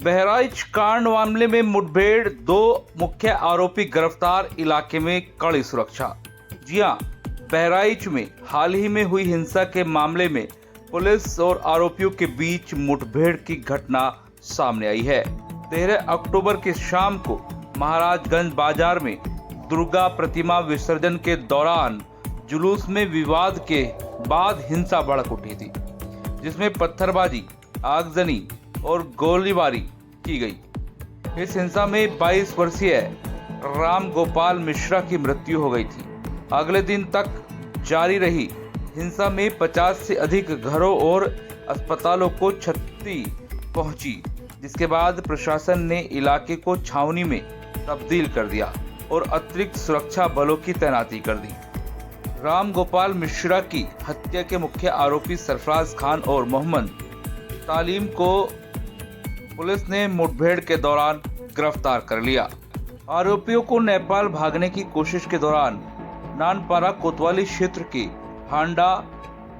बहराइच कांड मामले में मुठभेड़, 2 मुख्य आरोपी गिरफ्तार, इलाके में कड़ी सुरक्षा। जी हां, बहराइच में हाल ही में हुई हिंसा के मामले में पुलिस और आरोपियों के बीच मुठभेड़ की घटना सामने आई है। 13 अक्टूबर की शाम को महाराजगंज बाजार में दुर्गा प्रतिमा विसर्जन के दौरान जुलूस में विवाद के बाद हिंसा भड़क उठी थी, जिसमें पत्थरबाजी, आगजनी और गोलीबारी की गई। इस हिंसा में 22 वर्षीय राम गोपाल मिश्रा की मृत्यु हो गई थी। अगले दिन तक जारी रही हिंसा में 50 से अधिक घरों और अस्पतालों को क्षति पहुंची, जिसके बाद प्रशासन ने इलाके को छावनी में तब्दील कर दिया और अतिरिक्त सुरक्षा बलों की तैनाती कर दी। राम गोपाल मिश्रा की हत्या के मुख्य आरोपी सरफराज खान और मोहम्मद तालिम को पुलिस ने मुठभेड़ के दौरान गिरफ्तार कर लिया। आरोपियों को नेपाल भागने की कोशिश के दौरान नानपारा कोतवाली क्षेत्र के हांडा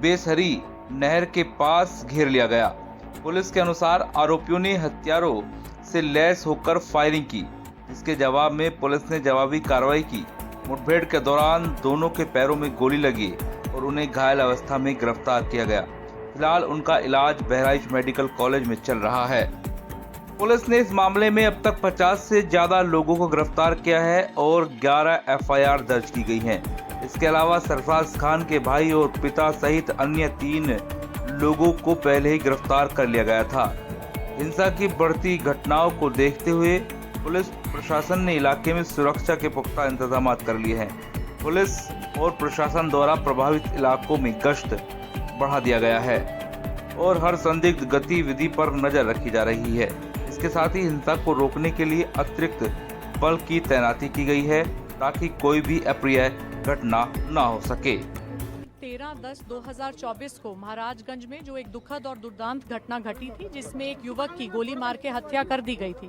बेसहरी नहर के पास घेर लिया गया। पुलिस के अनुसार आरोपियों ने हथियारों से लैस होकर फायरिंग की, जिसके जवाब में पुलिस ने जवाबी कार्रवाई की। मुठभेड़ के दौरान दोनों के पैरों में गोली लगी और उन्हें घायल अवस्था में गिरफ्तार किया गया। फिलहाल उनका इलाज बहराइच मेडिकल कॉलेज में चल रहा है। पुलिस ने इस मामले में अब तक 50 से ज्यादा लोगों को गिरफ्तार किया है और 11 एफआईआर दर्ज की गई हैं। इसके अलावा सरफराज खान के भाई और पिता सहित अन्य 3 लोगों को पहले ही गिरफ्तार कर लिया गया था। हिंसा की बढ़ती घटनाओं को देखते हुए पुलिस प्रशासन ने इलाके में सुरक्षा के पुख्ता इंतजाम कर लिए हैं। पुलिस और प्रशासन द्वारा प्रभावित इलाकों में गश्त बढ़ा दिया गया है और हर संदिग्ध गतिविधि पर नजर रखी जा रही है। इसके साथ ही हिंसा को रोकने के लिए अतिरिक्त बल की तैनाती की गई है, ताकि कोई भी अप्रिय घटना न हो सके। 13/10/2024 को महाराजगंज में जो एक दुखद और दुर्दांत घटना घटी थी, जिसमें एक युवक की गोली मार के हत्या कर दी गई थी,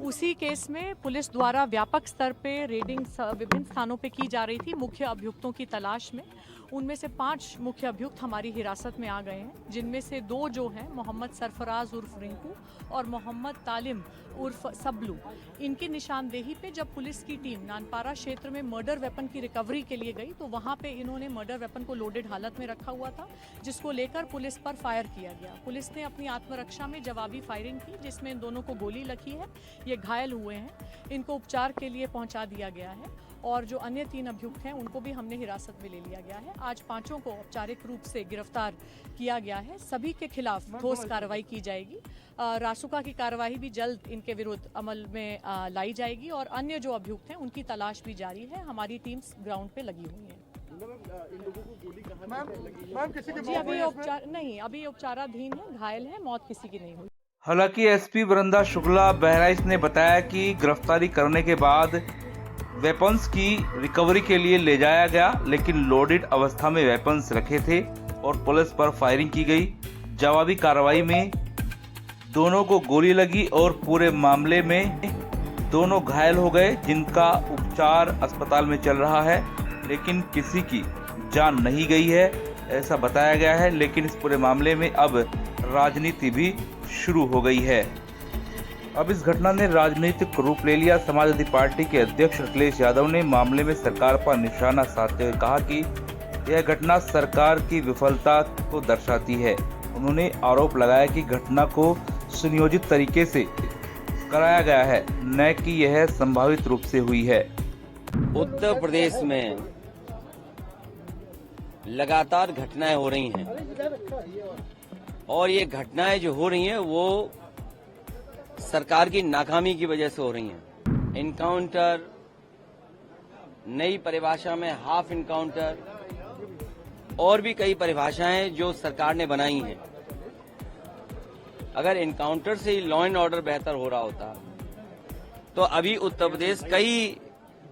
उसी केस में पुलिस द्वारा व्यापक स्तर पे रेडिंग विभिन्न स्थानों पे की जा रही थी मुख्य अभियुक्तों की तलाश में। उनमें से 5 मुख्य अभियुक्त हमारी हिरासत में आ गए हैं, जिनमें से 2 जो हैं मोहम्मद सरफराज उर्फ रिंकू और मोहम्मद तालिम उर्फ सबलू। इनकी निशानदेही पे जब पुलिस की टीम नानपारा क्षेत्र में मर्डर वेपन की रिकवरी के लिए गई, तो वहां पे इन्होंने मर्डर वेपन को लोडेड हालत में रखा हुआ था, जिसको लेकर पुलिस पर फायर किया गया। पुलिस ने अपनी आत्मरक्षा में जवाबी फायरिंग की, जिसमें इन दोनों को गोली लगी है। ये घायल हुए हैं, इनको उपचार के लिए पहुंचा दिया गया है और जो अन्य 3 अभियुक्त हैं उनको भी हमने हिरासत में ले लिया गया है। आज 5 को औपचारिक रूप से गिरफ्तार किया गया है। सभी के खिलाफ ठोस कार्रवाई की जाएगी। रासुका की कार्रवाई भी जल्द इनके विरुद्ध अमल में लाई जाएगी और अन्य जो अभियुक्त हैं उनकी तलाश भी जारी है। हमारी टीम्स ग्राउंड पे लगी हुई है। इन लोगों को गोली कहां लगी? किसी के जी अभी उपचाराधीन है, घायल है, मौत किसी की नहीं हुई। हालांकि एसपी वृंदा शुक्ला बहराइच ने बताया कि गिरफ्तारी करने के बाद वेपन्स की रिकवरी के लिए ले जाया गया, लेकिन लोडेड अवस्था में वेपन्स रखे थे और पुलिस पर फायरिंग की गई। जवाबी कार्रवाई में दोनों को गोली लगी और पूरे मामले में दोनों घायल हो गए, जिनका उपचार अस्पताल में चल रहा है, लेकिन किसी की जान नहीं गई है ऐसा बताया गया है। लेकिन इस पूरे मामले में अब राजनीति भी शुरू हो गई है। अब इस घटना ने राजनीतिक रूप ले लिया। समाजवादी पार्टी के अध्यक्ष अखिलेश यादव ने मामले में सरकार पर निशाना साधते हुए कहा कि यह घटना सरकार की विफलता को दर्शाती है। उन्होंने आरोप लगाया कि घटना को सुनियोजित तरीके से कराया गया है, न कि यह संभावित रूप से हुई है। उत्तर प्रदेश में लगातार घटनाएं हो रही हैं और ये घटनाएं जो हो रही हैं वो सरकार की नाकामी की वजह से हो रही हैं। इनकाउंटर, नई परिभाषा में हाफ इनकाउंटर और भी कई परिभाषाएं जो सरकार ने बनाई हैं। अगर इनकाउंटर से ही लॉ एंड ऑर्डर बेहतर हो रहा होता तो अभी उत्तर प्रदेश कई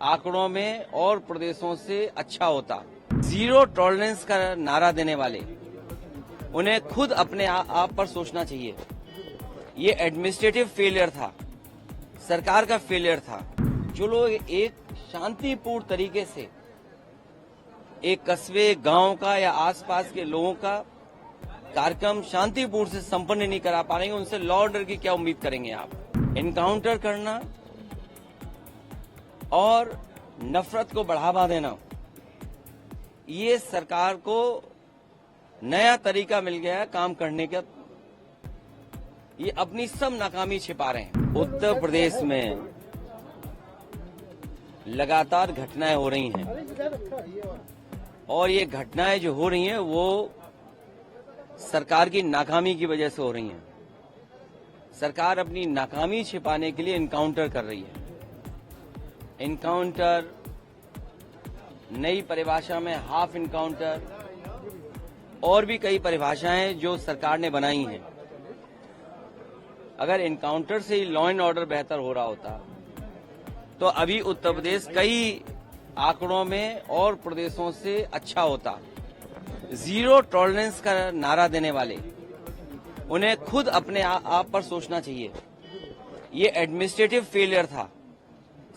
आंकड़ों में और प्रदेशों से अच्छा होता। जीरो टॉलरेंस का नारा देने वाले उन्हें खुद अपने आप पर सोचना चाहिए। ये एडमिनिस्ट्रेटिव फेलियर था, सरकार का फेलियर था। जो लोग एक शांतिपूर्ण तरीके से एक कस्बे, गांव का या आसपास के लोगों का कार्यक्रम शांतिपूर्ण से संपन्न नहीं करा पा रहे हैं, उनसे लॉ ऑर्डर की क्या उम्मीद करेंगे आप? एनकाउंटर करना और नफरत को बढ़ावा देना, ये सरकार को नया तरीका मिल गया है काम करने का। ये अपनी सब नाकामी छिपा रहे हैं। उत्तर प्रदेश में लगातार घटनाएं हो रही हैं और ये घटनाएं जो हो रही हैं वो सरकार की नाकामी की वजह से हो रही हैं। सरकार अपनी नाकामी छिपाने के लिए एनकाउंटर कर रही है। एनकाउंटर, नई परिभाषा में हाफ एनकाउंटर और भी कई परिभाषाएं जो सरकार ने बनाई हैं। अगर एनकाउंटर से ही लॉ एंड ऑर्डर बेहतर हो रहा होता तो अभी उत्तर प्रदेश कई आंकड़ों में और प्रदेशों से अच्छा होता। जीरो टॉलरेंस का नारा देने वाले उन्हें खुद अपने आप पर सोचना चाहिए। ये एडमिनिस्ट्रेटिव फेलियर था,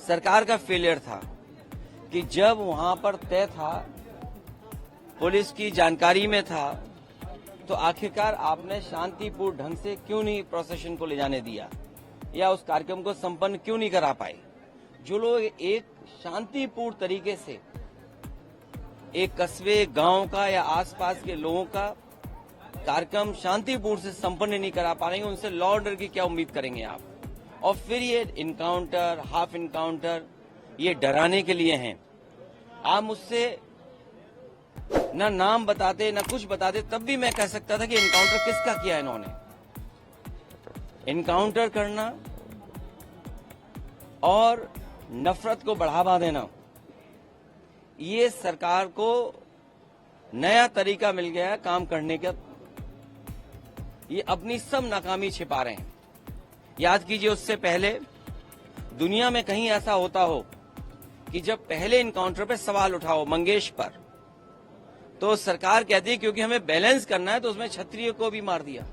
सरकार का फेलियर था कि जब वहां पर तय था, पुलिस की जानकारी में था, तो आखिरकार आपने शांतिपूर्ण ढंग से क्यों नहीं प्रोसेशन को ले जाने दिया या उस कार्यक्रम को संपन्न क्यों नहीं करा पाए? जो लोग एक शांतिपूर्ण तरीके से एक कस्बे, गांव का या आसपास के लोगों का कार्यक्रम शांतिपूर्ण से संपन्न नहीं करा पा रहे हैं, उनसे लॉ ऑर्डर की क्या उम्मीद करेंगे आप? और फिर ये इनकाउंटर, हाफ इनकाउंटर, ये डराने के लिए हैं। आप मुझसे ना नाम बताते ना कुछ बताते, तब भी मैं कह सकता था कि इनकाउंटर किसका किया इन्होंने। इनकाउंटर करना और नफरत को बढ़ावा देना, ये सरकार को नया तरीका मिल गया है काम करने का। ये अपनी सब नाकामी छिपा रहे हैं। याद कीजिए, उससे पहले दुनिया में कहीं ऐसा होता हो कि जब पहले इनकाउंटर पे सवाल उठाओ मंगेश पर, तो सरकार कहती है क्योंकि हमें बैलेंस करना है तो उसमें क्षत्रिय को भी मार दिया।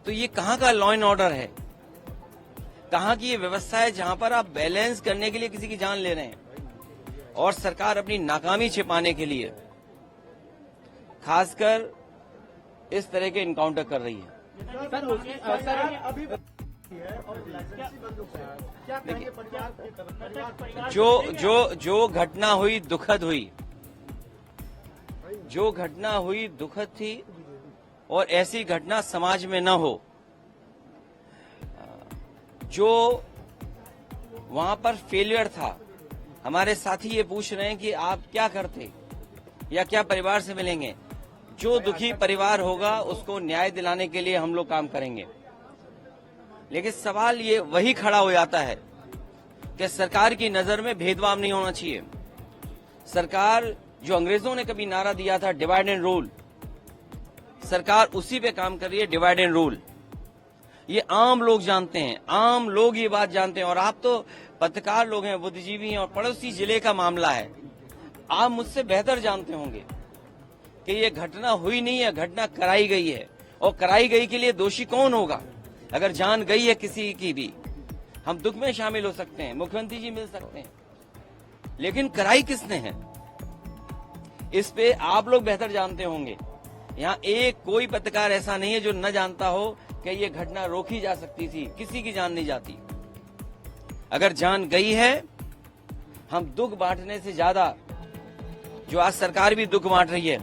तो ये कहां का लॉ एंड ऑर्डर है? कहां की ये व्यवस्था है जहां पर आप बैलेंस करने के लिए किसी की जान ले रहे हैं? और सरकार अपनी नाकामी छिपाने के लिए खासकर इस तरह के इनकाउंटर कर रही है। जो घटना हुई दुखद हुई, जो घटना हुई दुखद थी और ऐसी घटना समाज में न हो। जो वहां पर फेलियर था, हमारे साथी ये पूछ रहे हैं कि आप क्या करते या क्या परिवार से मिलेंगे। जो दुखी परिवार होगा उसको न्याय दिलाने के लिए हम लोग काम करेंगे। लेकिन सवाल ये वही खड़ा हो जाता है कि सरकार की नजर में भेदभाव नहीं होना चाहिए। सरकार, जो अंग्रेजों ने कभी नारा दिया था डिवाइड एंड रूल, सरकार उसी पे काम कर रही है, डिवाइड एंड रूल। ये आम लोग जानते हैं, आम लोग ये बात जानते हैं। और आप तो पत्रकार लोग हैं, बुद्धिजीवी हैं, और पड़ोसी जिले का मामला है। आप मुझसे बेहतर जानते होंगे कि ये घटना हुई नहीं है, घटना कराई गई है। और कराई गई के लिए दोषी कौन होगा? अगर जान गई है किसी की भी, हम दुख में शामिल हो सकते हैं, मुख्यमंत्री जी मिल सकते हैं, लेकिन कराई किसने है इस पे आप लोग बेहतर जानते होंगे। यहाँ एक कोई पत्रकार ऐसा नहीं है जो न जानता हो कि ये घटना रोकी जा सकती थी। किसी की जान नहीं जाती। अगर जान गई है, हम दुख बांटने से ज्यादा, जो आज सरकार भी दुख बांट रही है,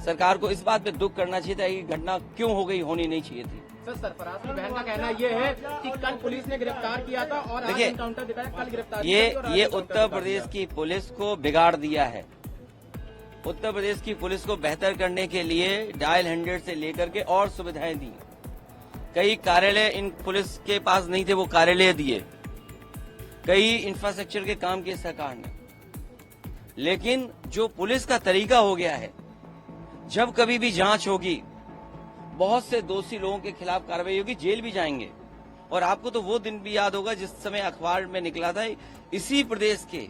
सरकार को इस बात पे दुख करना चाहिए था कि घटना क्यों हो गई, होनी नहीं चाहिए थी। सर, सरफराज की बहन का कहना ये है कि कल पुलिस ने गिरफ्तार किया था और आज एनकाउंटर दिखाया, कल गिरफ्तार ये उत्तर प्रदेश की पुलिस को बिगाड़ दिया है। उत्तर प्रदेश की पुलिस को बेहतर करने के लिए डायल 100 से लेकर के और सुविधाएं दी। कई कार्यालय इन पुलिस के पास नहीं थे, वो कार्यालय दिए। कई इंफ्रास्ट्रक्चर के काम किए सरकार ने। लेकिन जो पुलिस का तरीका हो गया है, जब कभी भी जांच होगी, बहुत से दोषी लोगों के खिलाफ कार्रवाई होगी, जेल भी जाएंगे। और आपको तो वो दिन भी याद होगा जिस समय अखबार में निकला था, इसी प्रदेश के,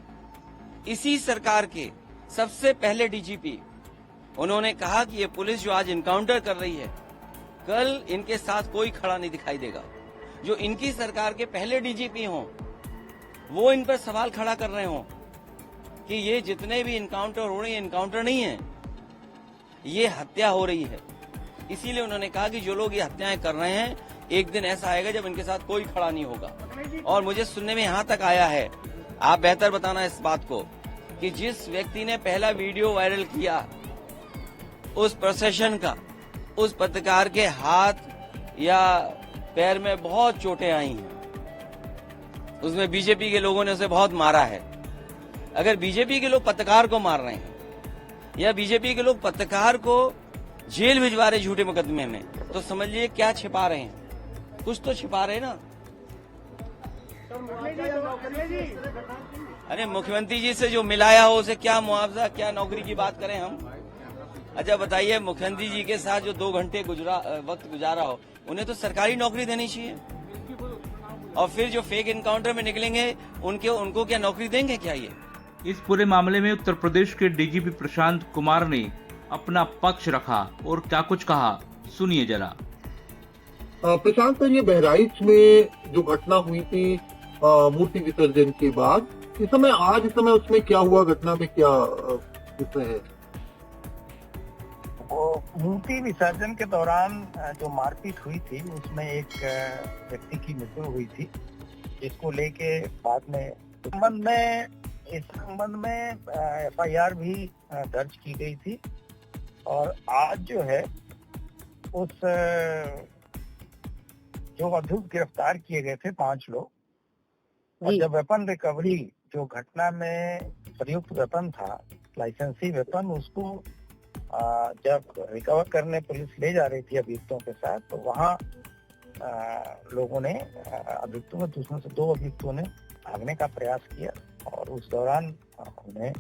इसी सरकार के सबसे पहले डीजीपी, उन्होंने कहा कि ये पुलिस जो आज इनकाउंटर कर रही है, कल इनके साथ कोई खड़ा नहीं दिखाई देगा। जो इनकी सरकार के पहले डीजीपी हों, वो इन पर सवाल खड़ा कर रहे हों कि ये जितने भी इनकाउंटर हो रहे हैं, इनकाउंटर नहीं है, ये हत्या हो रही है। इसीलिए उन्होंने कहा कि जो लोग ये हत्याएं कर रहे हैं, एक दिन ऐसा आएगा जब इनके साथ कोई खड़ा नहीं होगा। और मुझे सुनने में यहाँ तक आया है, आप बेहतर बताना इस बात को, कि जिस व्यक्ति ने पहला वीडियो वायरल किया उस प्रोसेशन का, उस पत्रकार के हाथ या पैर में बहुत चोटें आई हैं। उसमें बीजेपी के लोगों ने उसे बहुत मारा है। अगर बीजेपी के लोग पत्रकार को मार रहे हैं या बीजेपी के लोग पत्रकार को जेल भिजवा रहे झूठे मुकदमे में, तो समझ लीजिए क्या छिपा रहे हैं, कुछ तो छिपा रहे हैं ना। अरे मुख्यमंत्री जी से जो मिलाया हो उसे क्या मुआवजा, क्या नौकरी की बात करें हम। अच्छा बताइए, मुख्यमंत्री जी के साथ जो 2 घंटे वक्त गुजारा हो, उन्हें तो सरकारी नौकरी देनी चाहिए। और फिर जो फेक इनकाउंटर में निकलेंगे उनको क्या नौकरी देंगे क्या ये? इस पूरे मामले में उत्तर प्रदेश के डीजीपी प्रशांत कुमार ने अपना पक्ष रखा और क्या कुछ कहा, सुनिए जरा। प्रशांत सर, ये बहराइच में जो घटना हुई थी मूर्ति विसर्जन के बाद, इस समय उसमें क्या हुआ, घटना में क्या विषय है? वो मूर्ति विसर्जन के दौरान जो मारपीट हुई थी उसमें एक व्यक्ति की मृत्यु हुई थी, जिसको लेके बाद में इस संबंध में FIR भी दर्ज की गई थी। और आज जो है उस जो अभियुक्त गिरफ्तार किए गए थे 5 लोग, और जब वेपन रिकवरी जो घटना में प्रयुक्त वेपन था, लाइसेंसी वेपन, उसको जब रिकवर करने पुलिस ले जा रही थी अभियुक्तों के साथ, तो वहाँ लोगों ने अभियुक्तों में दूसरों से 2 अभियुक्तों ने भागने का प्रयास किया और उस दौरान उन्हें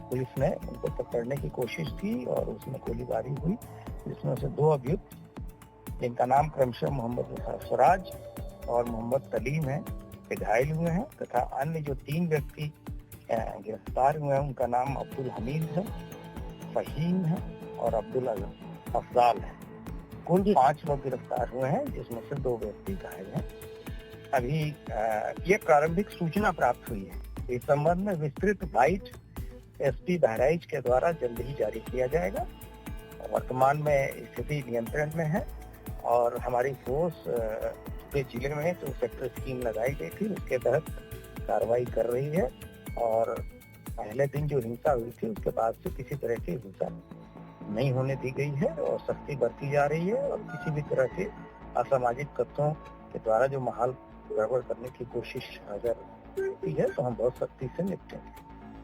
पुलिस ने उनको पकड़ने की कोशिश की और उसमें गोलीबारी हुई, जिसमें से 2 अभियुक्त, जिनका नाम क्रमशः मोहम्मद स्वराज और मोहम्मद सलीम है, घायल हुए हैं, तथा अन्य जो 3 व्यक्ति गिरफ्तार हुए हैं उनका नाम अब्दुल हमीद है, फहीम है और अब्दुल अफजाल है। कुल 5 लोग गिरफ्तार हुए हैं, जिसमें से 2 व्यक्ति घायल हैं। अभी ये प्रारंभिक सूचना प्राप्त हुई है। इस संबंध में विस्तृत बाइट SP बहराइच के द्वारा जल्द ही जारी किया जाएगा। वर्तमान में स्थिति नियंत्रण में है और हमारी फोर्स पूरे जिले में जो सेक्टर स्कीम लगाई गई थी उसके तहत कार्रवाई कर रही है। और पहले दिन जो हिंसा हुई थी उसके बाद से किसी तरह की हिंसा नहीं होने दी गई है और सख्ती बरती जा रही है। और किसी भी तरह के असामाजिक तत्वों के द्वारा जो माहौल गड़बड़ करने की कोशिश अगर होती है तो हम बहुत सख्ती से निपटेंगे।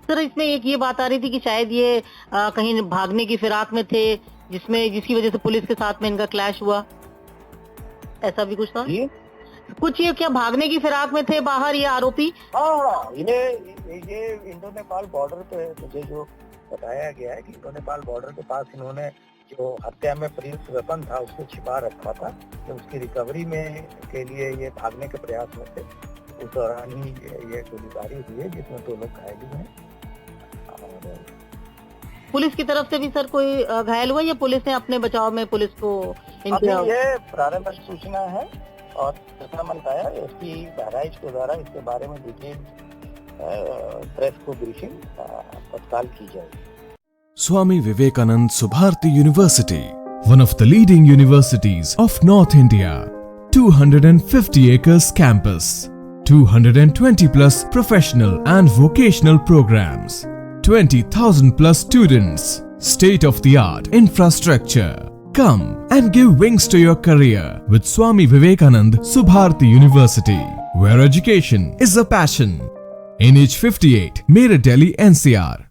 सर, इसमें एक ये बात आ रही थी कि शायद ये कहीं भागने की फिराक में थे, जिसकी वजह से पुलिस के साथ में इनका क्लैश हुआ, ऐसा भी कुछ था? कुछ ये क्या भागने की फिराक में थे बाहर ये आरोपी? हाँ, ये इंडो नेपाल बॉर्डर पे मुझे जो बताया गया है कि इंडो नेपाल बॉर्डर के पास इन्होंने जो हत्या में प्रयुक्त वेपन था उसको छिपा रखा था, तो उसकी रिकवरी में के लिए ये भागने के प्रयास में थे। उस दौरान ही ये गोलीबारी हुई है, जिसमें 2 लोग घायल हुए हैं। पुलिस की तरफ से भी सर कोई घायल हुआ या पुलिस ने अपने बचाव में पुलिस को? ये प्रारंभिक सूचना है और जितना मन पाया SP बहराइच के द्वारा इसके बारे में डिटेल प्रेस को ब्रीफिंग तत्काल की जाएगी। Swami Vivekanand Subharti University, one of the leading universities of North India. 250 acres campus, 220 plus professional and vocational programs, 20,000 plus students, state of the art infrastructure. Come and give wings to your career with Swami Vivekanand Subharti University, where education is a passion. NH58, Meerut, Delhi, NCR.